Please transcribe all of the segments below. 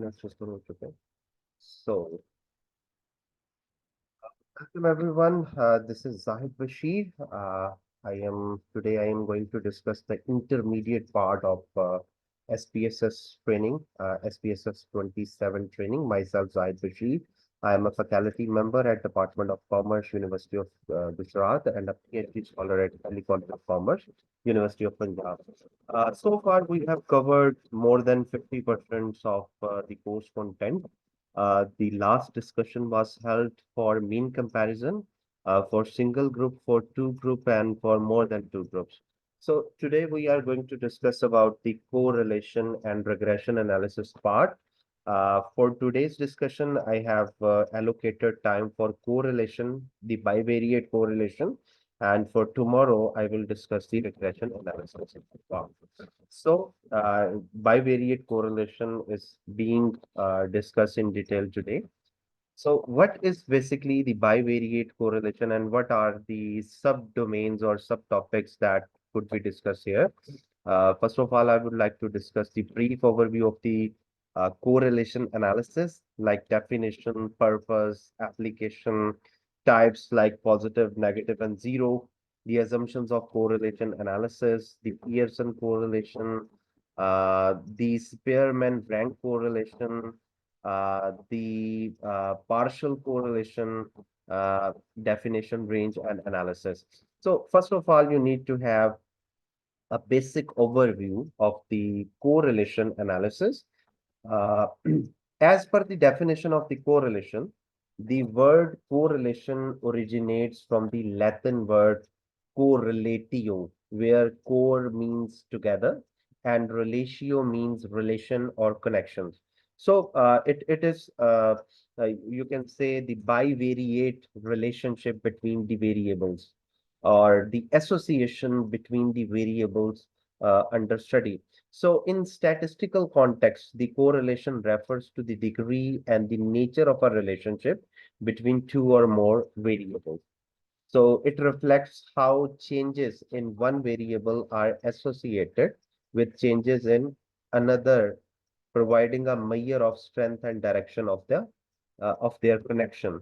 Let's just go to okay. So, welcome everyone. This is Zahid Bashir. I am going to discuss the intermediate part of SPSS training, SPSS27 training. Myself, Zahid Bashir. I am a faculty member at Department of Commerce, University of Gujarat, and a PhD scholar at Delhi College of Commerce, University of Punjab. So far, we have covered more than 50% of the course content. The last discussion was held for mean comparison, for single group, for two group, and for more than two groups. So today we are going to discuss about the correlation and regression analysis part. For today's discussion, I have allocated time for correlation, the bivariate correlation, and for tomorrow, I will discuss the regression analysis. Wow. So, bivariate correlation is being discussed in detail today. So, what is basically the bivariate correlation and what are the subdomains or subtopics that could be discussed here? First of all, I would like to discuss the brief overview of the correlation analysis, like definition, purpose, application, types like positive, negative, and zero, the assumptions of correlation analysis, the Pearson correlation, the Spearman rank correlation, the partial correlation, definition, range, and analysis. So first of all, you need to have a basic overview of the correlation analysis. Uh, as per the definition of the correlation, the word correlation originates from the Latin word correlatio, where core means together and relatio means relation or connections. So it is, you can say, the bivariate relationship between the variables or the association between the variables under study. So in statistical context, the correlation refers to the degree and the nature of a relationship between two or more variables. So it reflects how changes in one variable are associated with changes in another, providing a measure of strength and direction of their connection.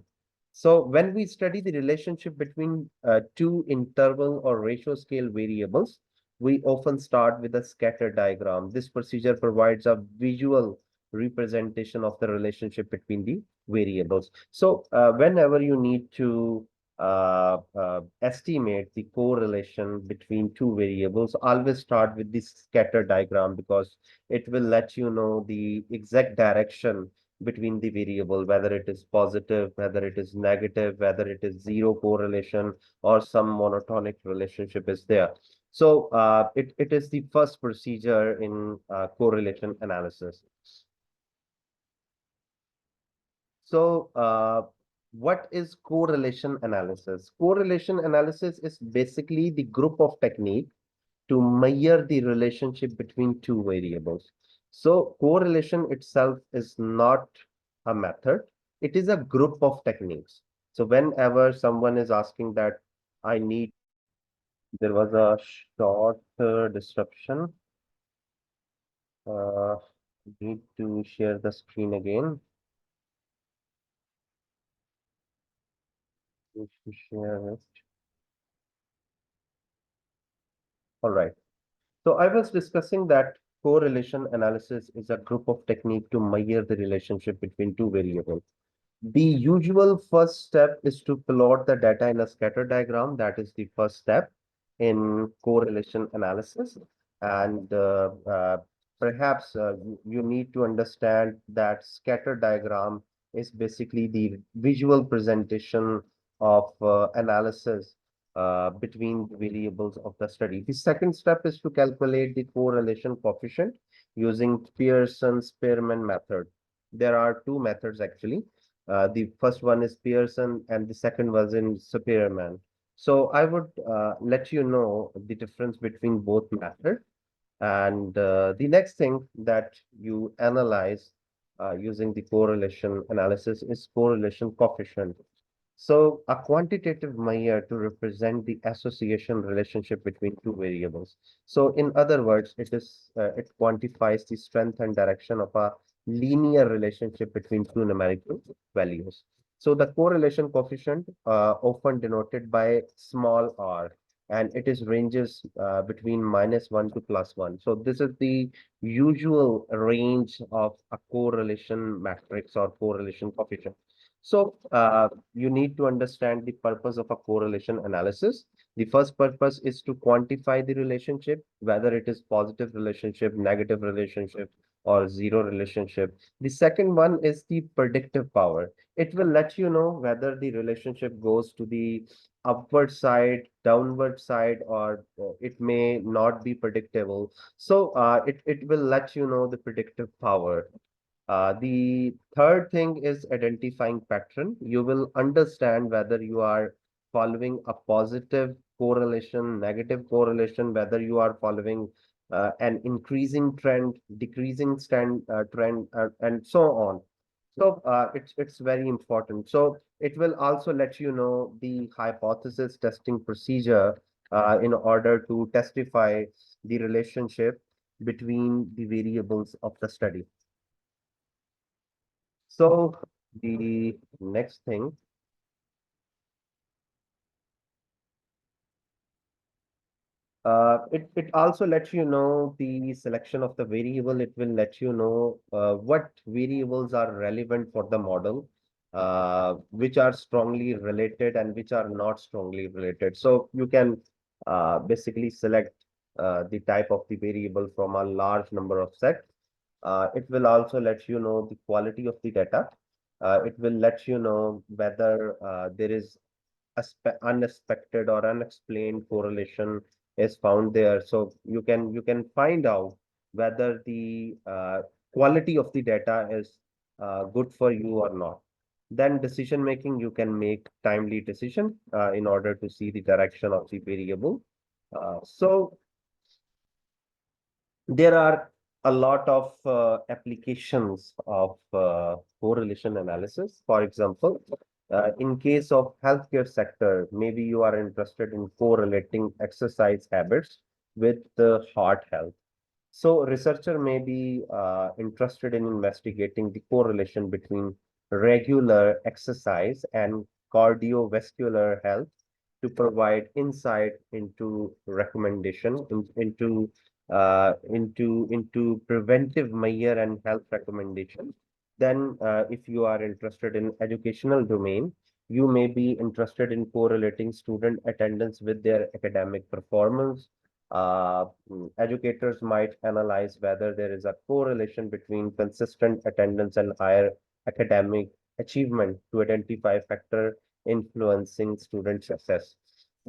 So when we study the relationship between two interval or ratio scale variables, we often start with a scatter diagram. This procedure provides a visual representation of the relationship between the variables. So whenever you need to estimate the correlation between two variables, always start with this scatter diagram because it will let you know the exact direction between the variable, whether it is positive, whether it is negative, whether it is zero correlation or some monotonic relationship is there. So it is the first procedure in correlation analysis. So what is correlation analysis? Correlation analysis is basically the group of technique to measure the relationship between two variables. So correlation itself is not a method, it is a group of techniques. So whenever someone is asking that I need, there was a short disruption. Need to share the screen again. Need to share it. All right. So I was discussing that correlation analysis is a group of technique to measure the relationship between two variables. The usual first step is to plot the data in a scatter diagram. That is the first step in correlation analysis. And perhaps you need to understand that scatter diagram is basically the visual presentation of analysis between the variables of the study. The second step is to calculate the correlation coefficient using Pearson-Spearman method. There are two methods actually. The first one is Pearson and the second was in Spearman. So I would let you know the difference between both methods. And the next thing that you analyze using the correlation analysis is correlation coefficient. So a quantitative measure to represent the association relationship between two variables. So in other words, it quantifies the strength and direction of a linear relationship between two numerical values. So the correlation coefficient, often denoted by small r, and it is ranges between -1 to +1. So this is the usual range of a correlation matrix or correlation coefficient. So you need to understand the purpose of a correlation analysis. The first purpose is to quantify the relationship, whether it is positive relationship, negative relationship, or zero relationship. The second one is the predictive power. It will let you know whether the relationship goes to the upward side, downward side, or it may not be predictable. So it will let you know the predictive power. The third thing is identifying pattern. You will understand whether you are following a positive correlation, negative correlation, whether you are following an increasing trend, decreasing trend, and so on. So it's very important. So it will also let you know the hypothesis testing procedure in order to testify the relationship between the variables of the study. So the next thing, it also lets you know the selection of the variable. It will let you know what variables are relevant for the model, which are strongly related and which are not strongly related. So you can basically select the type of the variable from a large number of sets. It will also let you know the quality of the data. It will let you know whether there is unexpected or unexplained correlation is found there. So you can find out whether the quality of the data is good for you or not. Then decision making, you can make timely decision in order to see the direction of the variable. So there are a lot of applications of correlation analysis. For example, in case of healthcare sector, maybe you are interested in correlating exercise habits with the heart health. So researcher may be interested in investigating the correlation between regular exercise and cardiovascular health to provide insight into recommendation into preventive measure and health recommendation. Then if you are interested in educational domain, you may be interested in correlating student attendance with their academic performance. Educators might analyze whether there is a correlation between consistent attendance and higher academic achievement to identify factor influencing student success.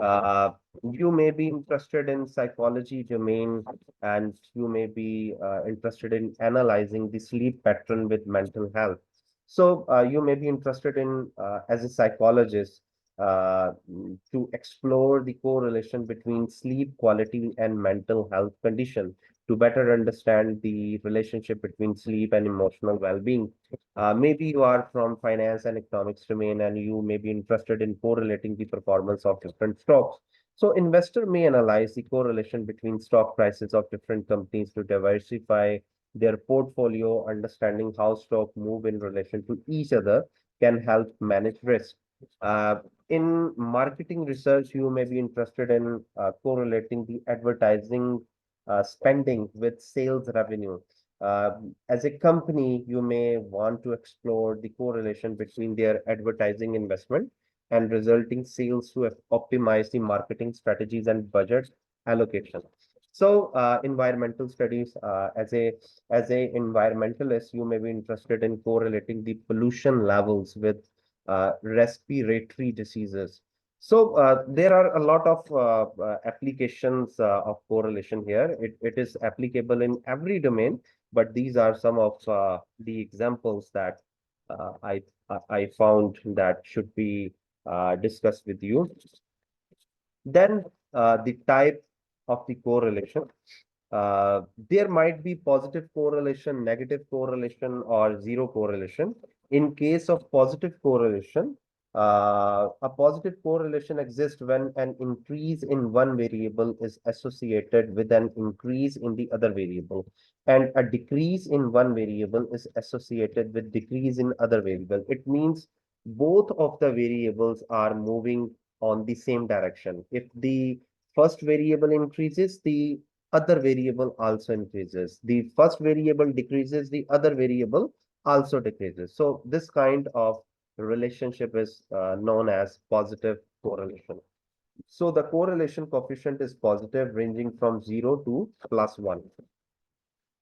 Uh, you may be interested in psychology domain, and you may be interested in analyzing the sleep pattern with mental health. So you may be interested in, as a psychologist, to explore the correlation between sleep quality and mental health condition to better understand the relationship between sleep and emotional well-being. Maybe you are from finance and economics domain, and you may be interested in correlating the performance of different stocks. So investor may analyze the correlation between stock prices of different companies to diversify their portfolio. Understanding how stock move in relation to each other can help manage risk. Uh, in marketing research, you may be interested in correlating the advertising spending with sales revenue. Uh, as a company, you may want to explore the correlation between their advertising investment and resulting sales to optimize the marketing strategies and budget allocation. So, environmental studies, as a environmentalist, you may be interested in correlating the pollution levels with respiratory diseases. So there are a lot of applications of correlation here. It is applicable in every domain, but these are some of the examples that I found that should be discussed with you. Then the type of the correlation. There might be positive correlation, negative correlation, or zero correlation. In case of positive correlation, A positive correlation exists when an increase in one variable is associated with an increase in the other variable, and a decrease in one variable is associated with decrease in other variable. It means both of the variables are moving on the same direction. If the first variable increases, the other variable also increases. The first variable decreases, the other variable also decreases. So this kind of relationship is known as positive correlation. So the correlation coefficient is positive, ranging from 0 to +1.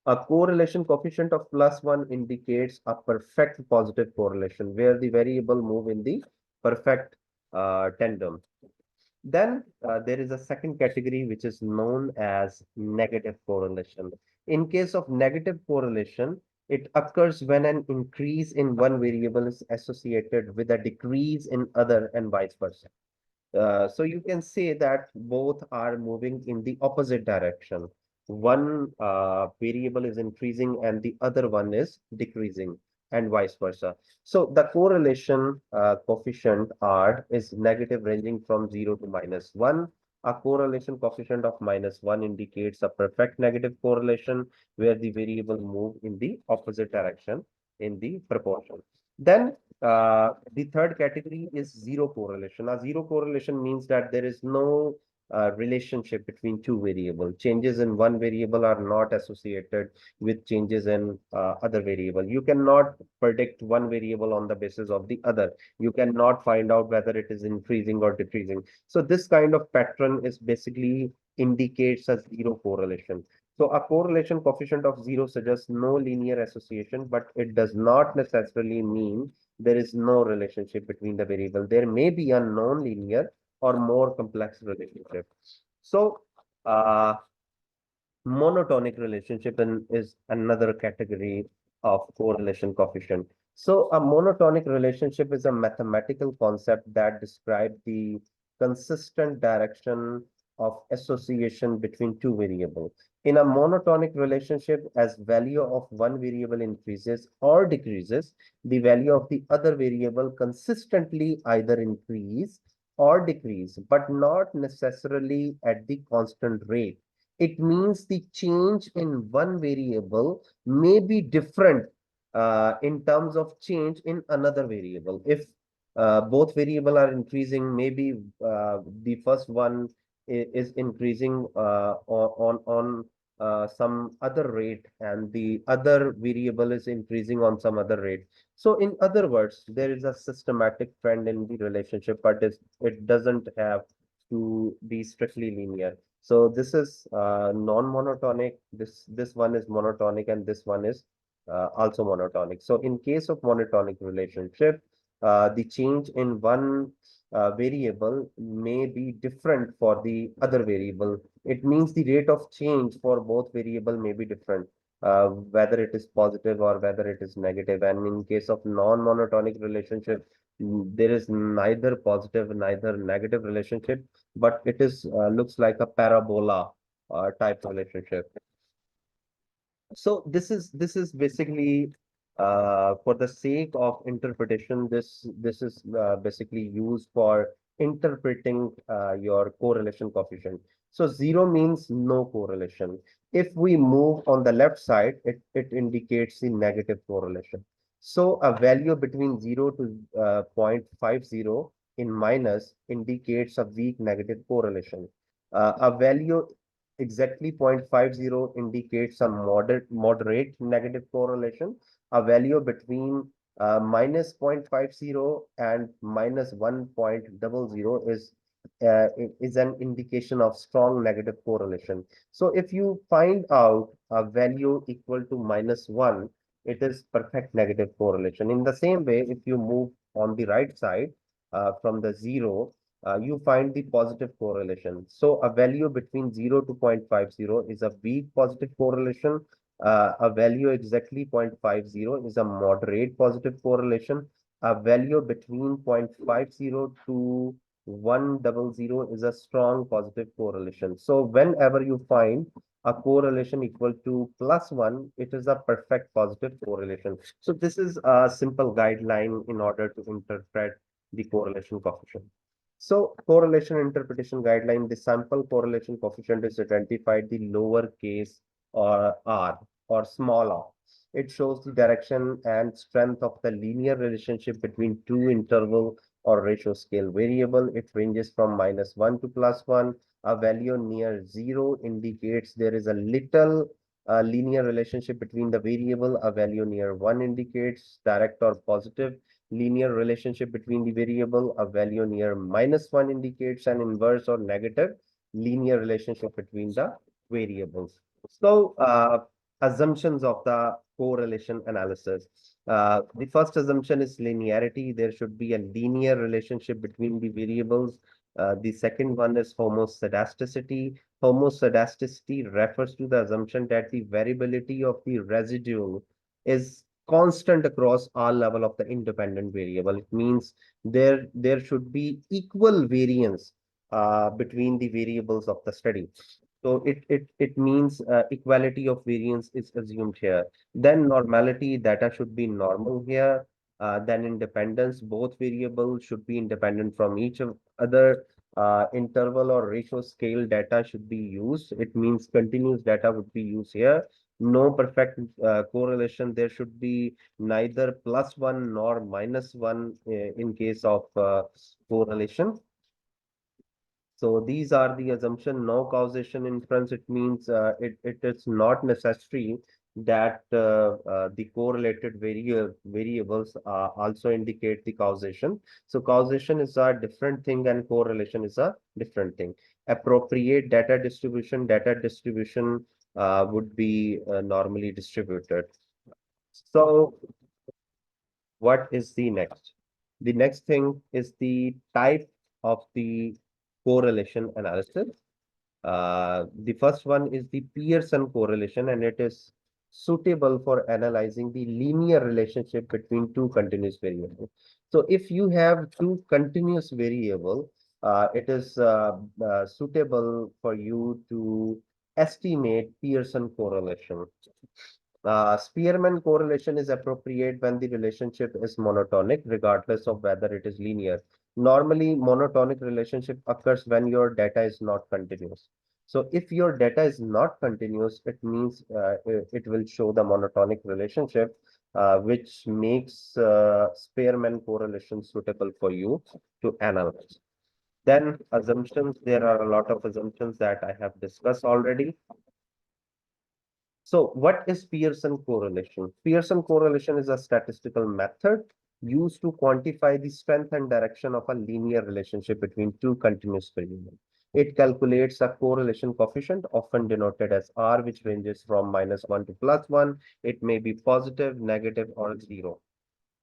A correlation coefficient of +1 indicates a perfect positive correlation, where the variable move in the perfect tandem. Then there is a second category which is known as negative correlation. In case of negative correlation, it occurs when an increase in one variable is associated with a decrease in other and vice versa. So you can say that both are moving in the opposite direction. One variable is increasing and the other one is decreasing, and vice versa. So the correlation coefficient R is negative, ranging from 0 to -1. A correlation coefficient of -1 indicates a perfect negative correlation, where the variable move in the opposite direction in the proportion. Then the third category is zero correlation. A zero correlation means that there is no relationship between two variables. Changes in one variable are not associated with changes in other variable. You cannot predict one variable on the basis of the other. You cannot find out whether it is increasing or decreasing. So this kind of pattern is basically indicates a zero correlation. So a correlation coefficient of 0 suggests no linear association, but it does not necessarily mean there is no relationship between the variable. There may be a non-linear or more complex relationship. So, monotonic relationship is another category of correlation coefficient. So a monotonic relationship is a mathematical concept that describes the consistent direction of association between two variables. In a monotonic relationship, as value of one variable increases or decreases, the value of the other variable consistently either increase or decrease, but not necessarily at the constant rate. It means the change in one variable may be different in terms of change in another variable. If both variable are increasing, maybe the first one is increasing on some other rate, and the other variable is increasing on some other rate. So in other words, there is a systematic trend in the relationship, but it doesn't have to be strictly linear. So this is non-monotonic. This one is monotonic, and this one is also monotonic. So in case of monotonic relationship, the change in one variable may be different for the other variable. It means the rate of change for both variable may be different, whether it is positive or whether it is negative. And in case of non-monotonic relationship, there is neither positive, neither negative relationship, but it is looks like a parabola type relationship. So this is basically for the sake of interpretation. This is basically used for interpreting your correlation coefficient. So 0 means no correlation. If we move on the left side, it indicates the negative correlation. So a value between 0 to 0.50 in minus indicates a weak negative correlation. A value exactly 0.50 indicates a moderate negative correlation. A value between -0.50 and -1.00 is an indication of strong negative correlation. So if you find out a value equal to -1, it is perfect negative correlation. In the same way, if you move on the right side from the 0, you find the positive correlation. So a value between 0 to 0.50 is a weak positive correlation. A value exactly 0.50 is a moderate positive correlation. A value between 0.50 to 100 is a strong positive correlation. So whenever you find a correlation equal to +1, it is a perfect positive correlation. So this is a simple guideline in order to interpret the correlation coefficient. So correlation interpretation guideline, the sample correlation coefficient is identified the lowercase or r or small r. It shows the direction and strength of the linear relationship between two interval or ratio scale variable. It ranges from -1 to +1. A value near 0 indicates there is a little linear relationship between the variable. A value near 1 indicates direct or positive linear relationship between the variable. A value near -1 indicates an inverse or negative linear relationship between the variables. So, assumptions of the correlation analysis. The first assumption is linearity. There should be a linear relationship between the variables. The second one is homoscedasticity. Homoscedasticity refers to the assumption that the variability of the residual is constant across all level of the independent variable. It means there should be equal variance between the variables of the study. So it means equality of variance is assumed here. Then normality, data should be normal here. Then independence, both variables should be independent from each of other. Interval or ratio scale data should be used. It means continuous data would be used here. No perfect correlation. There should be neither +1 nor -1 in case of correlation. So these are the assumption, no causation inference. It means it is not necessary that the correlated variables also indicate the causation. So causation is a different thing and correlation is a different thing. Appropriate data distribution would be normally distributed. So what is the next? The next thing is the type of the correlation analysis. The first one is the Pearson correlation, and it is suitable for analyzing the linear relationship between two continuous variables. So if you have two continuous variable, it is suitable for you to estimate Pearson correlation. Spearman correlation is appropriate when the relationship is monotonic, regardless of whether it is linear. Normally, monotonic relationship occurs when your data is not continuous. So if your data is not continuous, it means it will show the monotonic relationship, which makes Spearman correlation suitable for you to analyze. Then assumptions, there are a lot of assumptions that I have discussed already. So what is Pearson correlation? Pearson correlation is a statistical method used to quantify the strength and direction of a linear relationship between two continuous variables. It calculates a correlation coefficient, often denoted as R, which ranges from -1 to +1. It may be positive, negative, or 0.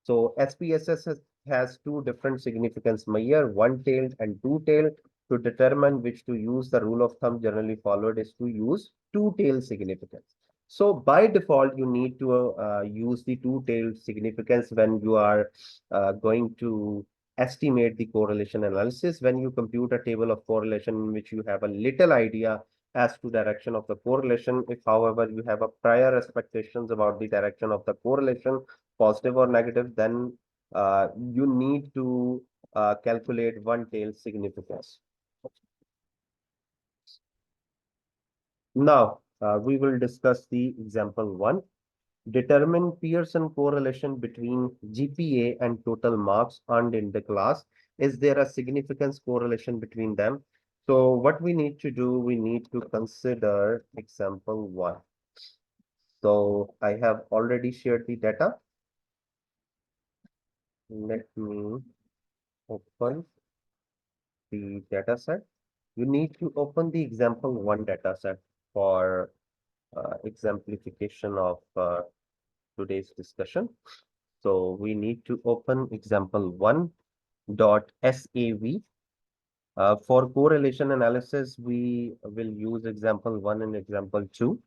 So SPSS has two different significance measure, one-tailed and two-tailed. To determine which to use, the rule of thumb generally followed is to use two-tailed significance. So by default, you need to use the two-tailed significance when you are going to estimate the correlation analysis. When you compute a table of correlation in which you have a little idea as to direction of the correlation, if however you have a prior expectations about the direction of the correlation, positive or negative, then you need to calculate one-tail significance. Now, we will discuss the example one. Determine Pearson correlation between GPA and total marks earned in the class. Is there a significance correlation between them? So what we need to do, we need to consider example one. So I have already shared the data. Let me open the data set. You need to open the example one data set for exemplification of today's discussion. So we need to open example one dot SAV. For correlation analysis, we will use example one and example two.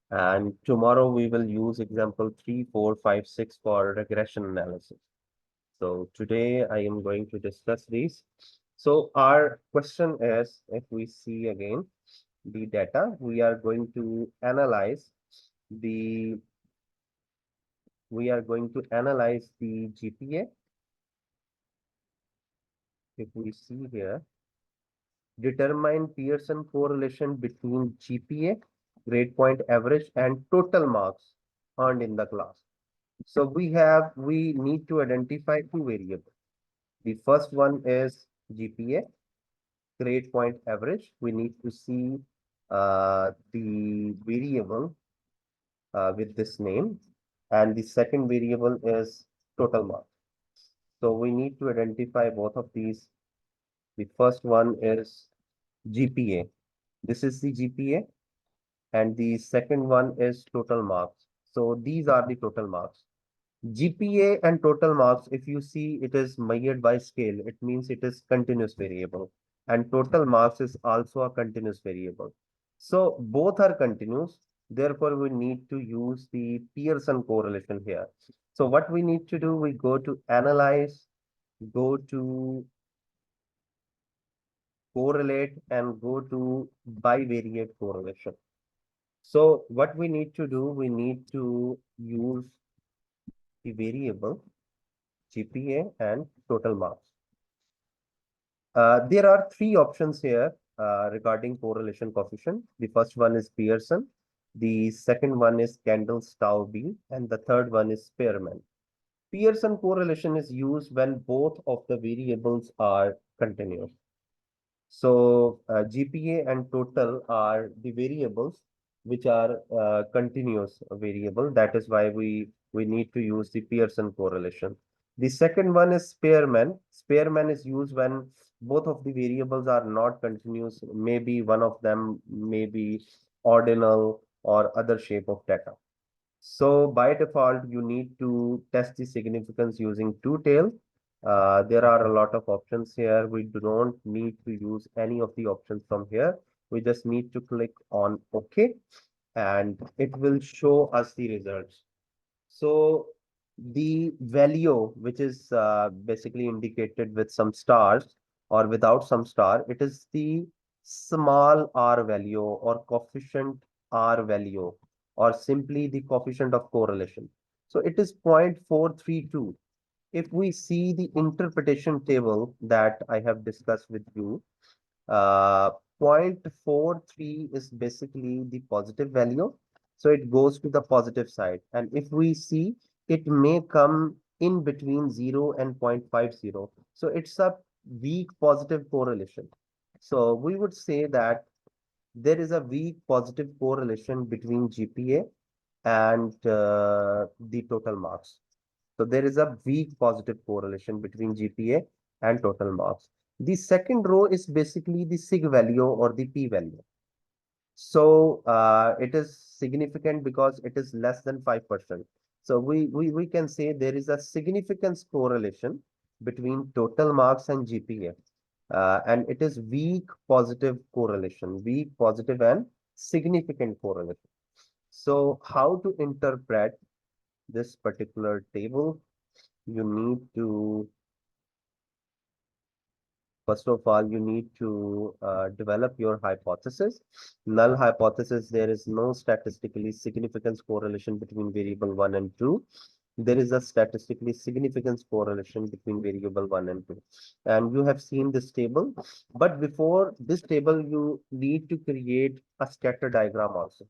And tomorrow we will use example 3, 4, 5, 6 for regression analysis. So today I am going to discuss these. So our question is, if we see again the data, we are going to analyze the GPA if we see here, determine Pearson correlation between GPA, grade point average, and total marks earned in the class. So we need to identify two variables. The first one is GPA, grade point average. We need to see the variable with this name, and the second variable is total mark. So we need to identify both of these. The first one is GPA. This is the GPA, and the second one is total marks. So these are the total marks. GPA and total marks, if you see, it is measured by scale. It means it is continuous variable. And total marks is also a continuous variable. So both are continuous. Therefore, we need to use the Pearson correlation here. So what we need to do, we go to analyze, go to correlate, and go to bivariate correlation. So what we need to do, we need to use the variable GPA and total marks. There are three options here regarding correlation coefficient. The first one is Pearson, the second one is Kendall-Stauby, and the third one is Spearman. Pearson correlation is used when both of the variables are continuous. So GPA and total are the variables which are continuous variable. That is why we need to use the Pearson correlation. The second one is Spearman. Spearman is used when both of the variables are not continuous. Maybe one of them may be ordinal or other shape of data. So by default, you need to test the significance using two-tail. There are a lot of options here. We do not need to use any of the options from here. We just need to click on OK, and it will show us the results. So the value, which is basically indicated with some stars or without some star, it is the small r value or coefficient r value, or simply the coefficient of correlation. So it is 0.432. If we see the interpretation table that I have discussed with you, uh, 0.43 is basically the positive value. So it goes to the positive side. And if we see, it may come in between 0 and 0.50. So it's a weak positive correlation. So we would say that there is a weak positive correlation between GPA and the total marks. So there is a weak positive correlation between GPA and total marks. The second row is basically the sig value or the p value. So it is significant because it is less than 5%. So we can say there is a significance correlation between total marks and GPA. And it is weak positive correlation, weak positive and significant correlation. So how to interpret this particular table? You need to, first of all, you need to develop your hypothesis. Null hypothesis, there is no statistically significance correlation between variable 1 and 2. There is a statistically significance correlation between variable 1 and 2. And you have seen this table. But before this table, you need to create a scatter diagram also.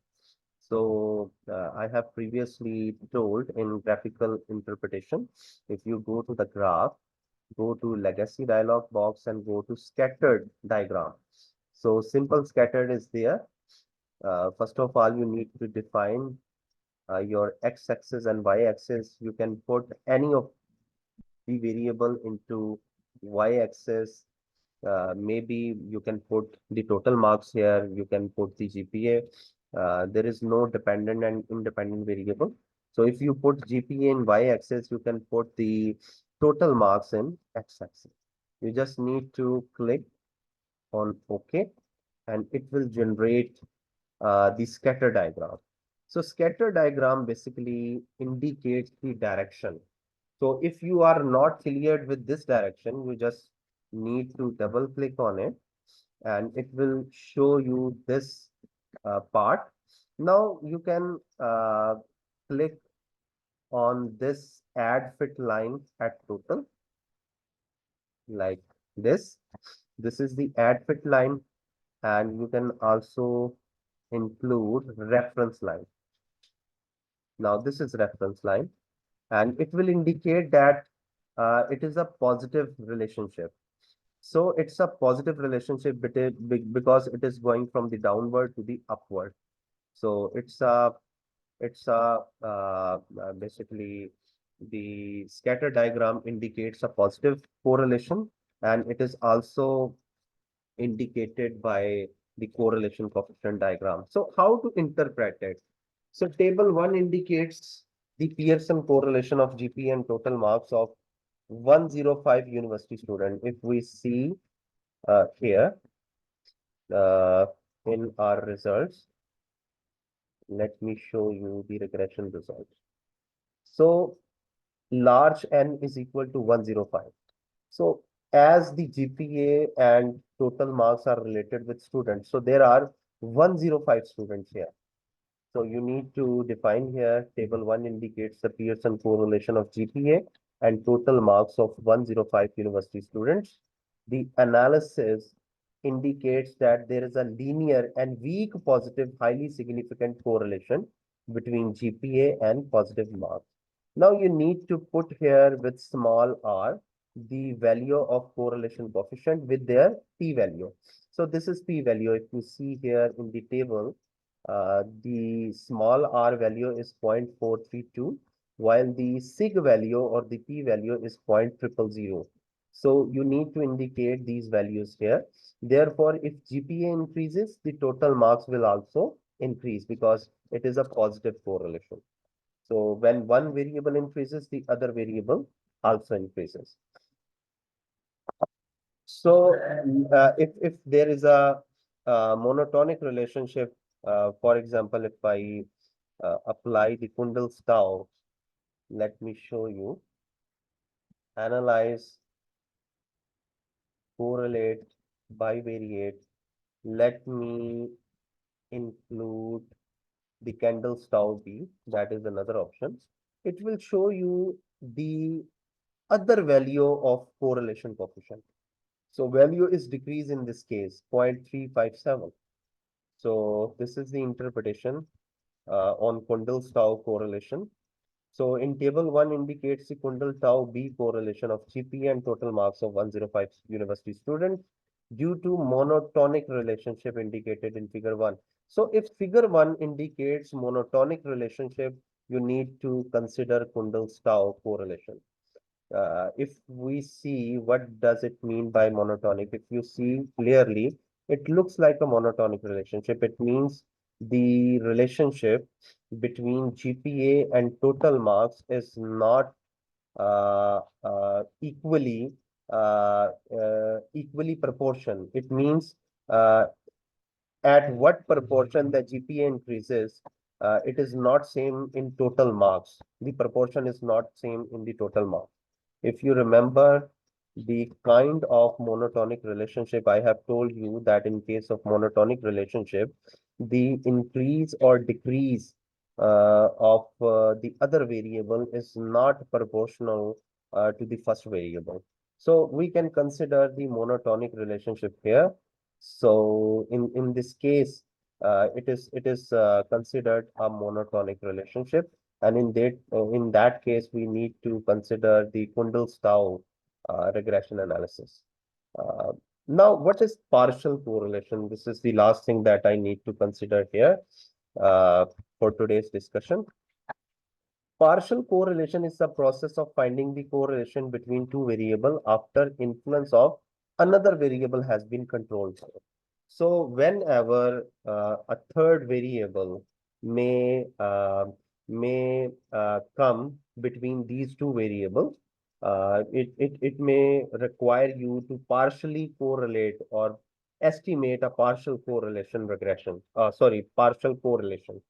So I have previously told in graphical interpretation, if you go to the graph, go to legacy dialog box and go to scattered diagram. So simple scattered is there. First of all, you need to define your x-axis and y-axis. You can put any of the variable into y-axis. Maybe you can put the total marks here. You can put the GPA. There is no dependent and independent variable. So if you put GPA in y-axis, you can put the total marks in x-axis. You just need to click on OK, and it will generate the scatter diagram. So scatter diagram basically indicates the direction. So if you are not cleared with this direction, you just need to double click on it, and it will show you this part. Now you can click on this add fit line at total, like this. This is the add fit line, and you can also include reference line. Now this is reference line, and it will indicate that it is a positive relationship. So it's a positive relationship because it is going from the downward to the upward. So it's basically the scatter diagram indicates a positive correlation, and it is also indicated by the correlation coefficient diagram. So how to interpret it? So table 1 indicates the Pearson correlation of GPA and total marks of 105 university student. If we see here in our results, let me show you the regression results. So large N is equal to 105. So as the GPA and total marks are related with students, so there are 105 students here. So you need to define here, table 1 indicates the Pearson correlation of GPA and total marks of 105 university students. The analysis indicates that there is a linear and weak positive, highly significant correlation between GPA and positive marks. Now you need to put here with small r the value of correlation coefficient with their p-value. So this is p-value. If you see here in the table, the small r value is 0.432, while the sig value or the p value is 0.000. So you need to indicate these values here. Therefore, if GPA increases, the total marks will also increase because it is a positive correlation. So when one variable increases, the other variable also increases. So if there is a monotonic relationship, for example, if I apply the Kundal's tau, let me show you, analyze, correlate, bivariate. Let me include the Kendall's tau b, that is another option. It will show you the other value of correlation coefficient. So value is decreased in this case, 0.357. So this is the interpretation on Kundal's tau correlation. So in table 1 indicates the Kundal tau B correlation of GPA and total marks of 105 university students due to monotonic relationship indicated in figure 1. So if figure 1 indicates monotonic relationship, you need to consider Kundal's tau correlation. If we see what does it mean by monotonic, if you see clearly, it looks like a monotonic relationship. It means the relationship between GPA and total marks is not equally proportion. It means at what proportion the GPA increases, it is not same in total marks. The proportion is not same in the total marks. If you remember the kind of monotonic relationship, I have told you that in case of monotonic relationship, the increase or decrease of the other variable is not proportional to the first variable. So we can consider the monotonic relationship here. So in this case, it is considered a monotonic relationship, and in that case we need to consider the Kundal's tau regression analysis. Uh, Now, what is partial correlation? This is the last thing that I need to consider here uh, for today's discussion. Partial correlation is the process of finding the correlation between two variables after influence of another variable has been controlled. So whenever a third variable may come between these two variables, it may require you to partially correlate or estimate a partial correlation regression. Partial correlation.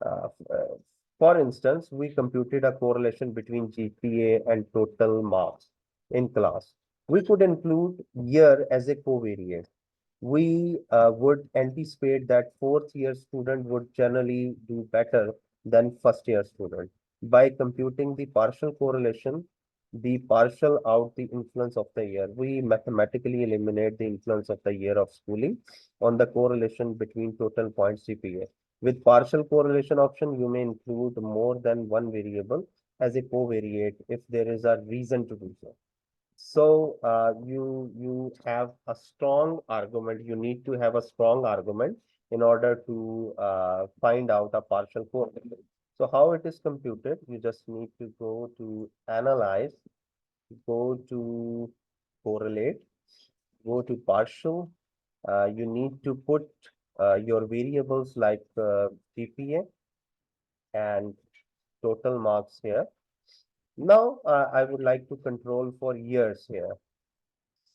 Uh, uh, for instance, we computed a correlation between GPA and total marks in class. We could include year as a covariate. We would anticipate that fourth year student would generally do better than first year student. By computing the partial correlation, the partial out the influence of the year. We mathematically eliminate the influence of the year of schooling on the correlation between total points GPA. With partial correlation option, you may include more than one variable as a covariate if there is a reason to do so. So you have a strong argument. You need to have a strong argument in order to find out a partial correlation. So how it is computed? You just need to go to analyze, go to correlate, go to partial. You need to put your variables like GPA and total marks here. Now I would like to control for years here.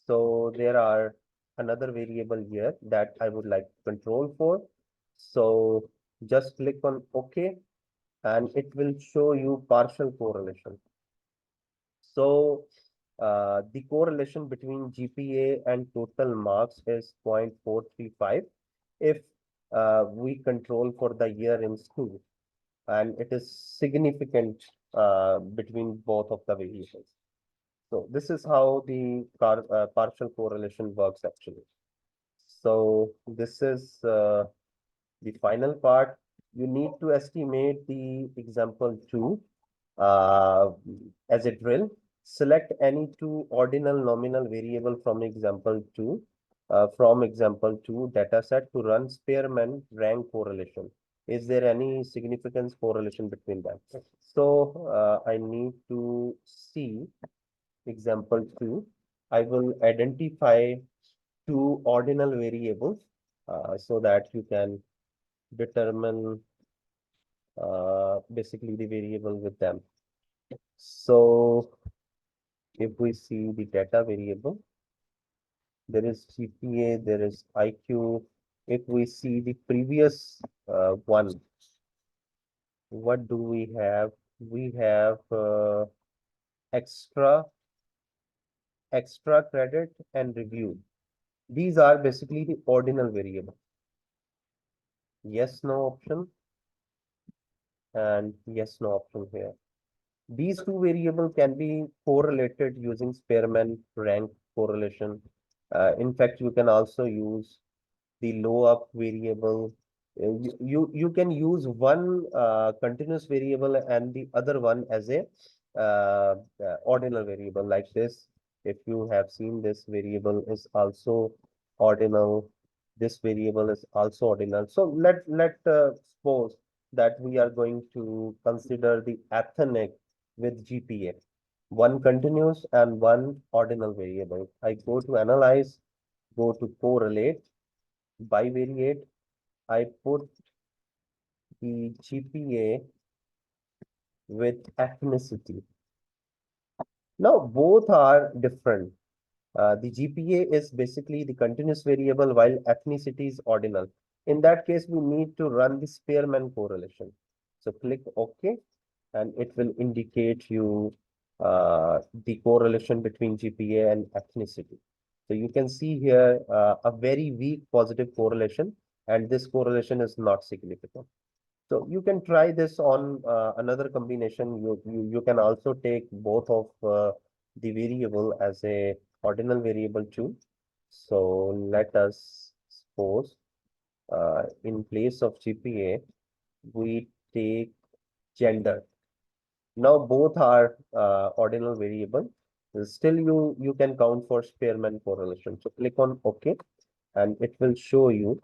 So there are another variable here that I would like to control for. So just click on OK and it will show you partial correlation. So the correlation between GPA and total marks is 0.435 if we control for the year in school, and it is significant between both of the variables. So this is how the partial correlation works actually. So this is the final part. You need to estimate the example 2 as a drill. Select any two ordinal nominal variable from example 2 data set to run Spearman rank correlation. Is there any significance correlation between them? So I need to see example 2. I will identify two ordinal variables so that you can determine basically the variable with them. So if we see the data variable, there is GPA, there is IQ. If we see the previous one, what do we have? We have extra credit and review. These are basically the ordinal variable. Yes, no option, and yes, no option here. These two variables can be correlated using Spearman rank correlation. In fact, you can also use the low up variable. You can use one continuous variable and the other one as a ordinal variable like this. If you have seen, this variable is also ordinal. This variable is also ordinal. So let suppose that we are going to consider the ethnic with GPA, one continuous and one ordinal variable. I go to analyze, go to correlate, bivariate. I put the GPA with ethnicity. Now both are different. The GPA is basically the continuous variable while ethnicity is ordinal. In that case, we need to run the Spearman correlation. So click OK, and it will indicate you the correlation between GPA and ethnicity. So you can see here a very weak positive correlation, and this correlation is not significant. So you can try this on another combination. You can also take both of the variable as a ordinal variable too. So let us suppose in place of GPA, we take gender. Now both are ordinal variable. Still, you can count for Spearman correlation. So click on OK, and it will show you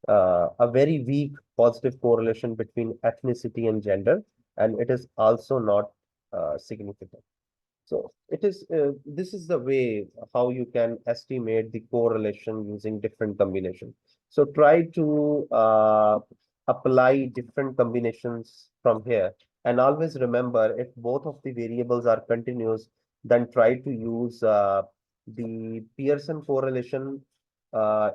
a very weak positive correlation between ethnicity and gender, and it is also not significant. So it is this is the way how you can estimate the correlation using different combinations. So try to apply different combinations from here, and always remember, if both of the variables are continuous, then try to use the Pearson correlation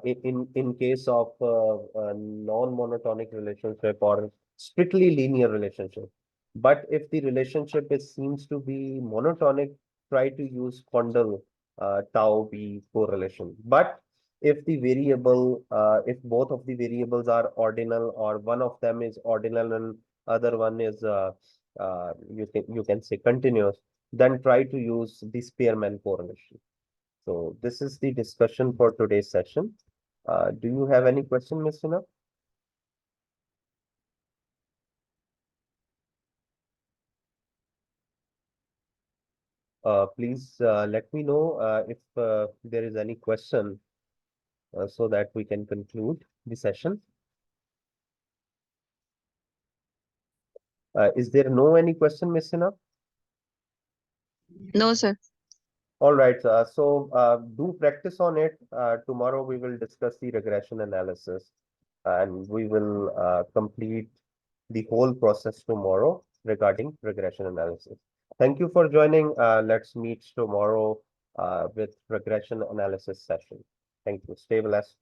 in case of a non-monotonic relationship or strictly linear relationship. But if the relationship seems to be monotonic, try to use Condell tau b correlation. But if the variable, if both of the variables are ordinal, or one of them is ordinal and other one is you can say continuous, then try to use the Spearman correlation. So this is the discussion for today's session. Do you have any question, Ms. Hina? Please let me know if there is any question so that we can conclude the session. Is there no any question, Ms. Hina? No, sir. All right, do practice on it. Tomorrow we will discuss the regression analysis and we will complete the whole process tomorrow regarding regression analysis. Thank you for joining. Let's meet tomorrow with regression analysis session. Thank you. Stay blessed.